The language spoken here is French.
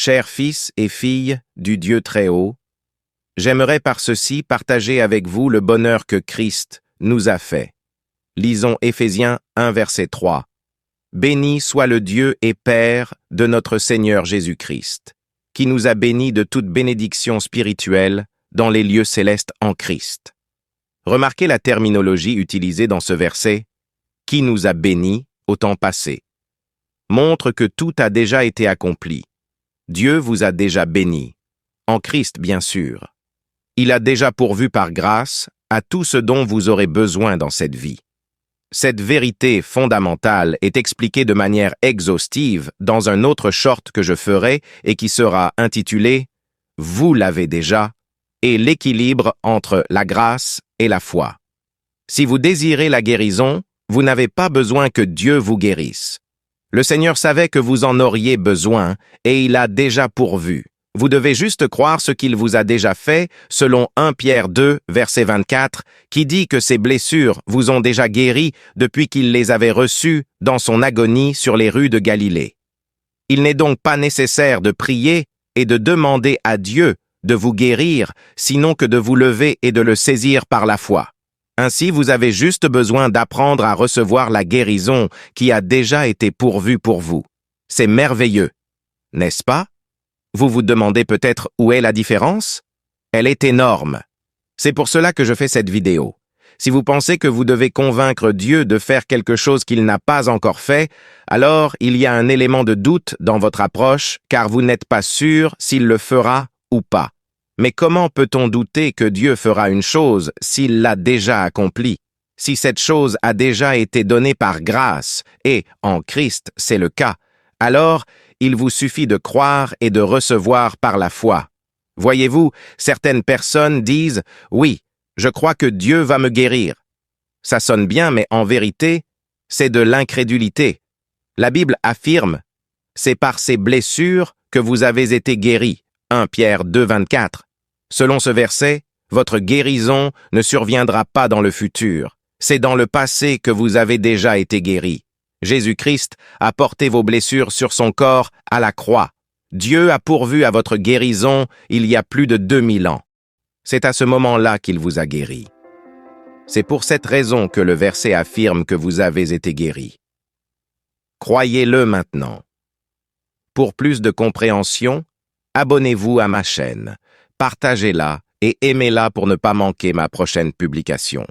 Chers fils et filles du Dieu Très-Haut, j'aimerais par ceci partager avec vous le bonheur que Christ nous a fait. Lisons Éphésiens 1, verset 3. Béni soit le Dieu et Père de notre Seigneur Jésus-Christ, qui nous a bénis de toute bénédiction spirituelle dans les lieux célestes en Christ. Remarquez la terminologie utilisée dans ce verset, qui nous a bénis au temps passé. Montre que tout a déjà été accompli. Dieu vous a déjà béni, en Christ bien sûr. Il a déjà pourvu par grâce à tout ce dont vous aurez besoin dans cette vie. Cette vérité fondamentale est expliquée de manière exhaustive dans un autre short que je ferai et qui sera intitulé « Vous l'avez déjà » et l'équilibre entre la grâce et la foi. Si vous désirez la guérison, vous n'avez pas besoin que Dieu vous guérisse. Le Seigneur savait que vous en auriez besoin et il a déjà pourvu. Vous devez juste croire ce qu'il vous a déjà fait, selon 1 Pierre 2, verset 24, qui dit que ses blessures vous ont déjà guéri depuis qu'il les avait reçues dans son agonie sur les rues de Galilée. Il n'est donc pas nécessaire de prier et de demander à Dieu de vous guérir, sinon que de vous lever et de le saisir par la foi. Ainsi, vous avez juste besoin d'apprendre à recevoir la guérison qui a déjà été pourvue pour vous. C'est merveilleux, n'est-ce pas? Vous vous demandez peut-être où est la différence? Elle est énorme. C'est pour cela que je fais cette vidéo. Si vous pensez que vous devez convaincre Dieu de faire quelque chose qu'il n'a pas encore fait, alors il y a un élément de doute dans votre approche, car vous n'êtes pas sûr s'il le fera ou pas. Mais comment peut-on douter que Dieu fera une chose s'il l'a déjà accomplie? Si cette chose a déjà été donnée par grâce, et en Christ c'est le cas, alors il vous suffit de croire et de recevoir par la foi. Voyez-vous, certaines personnes disent « Oui, je crois que Dieu va me guérir ». Ça sonne bien, mais en vérité, c'est de l'incrédulité. La Bible affirme « C'est par ces blessures que vous avez été guéris ». 1 Pierre 2, 24. Selon ce verset, votre guérison ne surviendra pas dans le futur. C'est dans le passé que vous avez déjà été guéris. Jésus-Christ a porté vos blessures sur son corps à la croix. Dieu a pourvu à votre guérison il y a plus de 2000 ans. C'est à ce moment-là qu'il vous a guéri. C'est pour cette raison que le verset affirme que vous avez été guéris. Croyez-le maintenant. Pour plus de compréhension, abonnez-vous à ma chaîne, partagez-la et aimez-la pour ne pas manquer ma prochaine publication.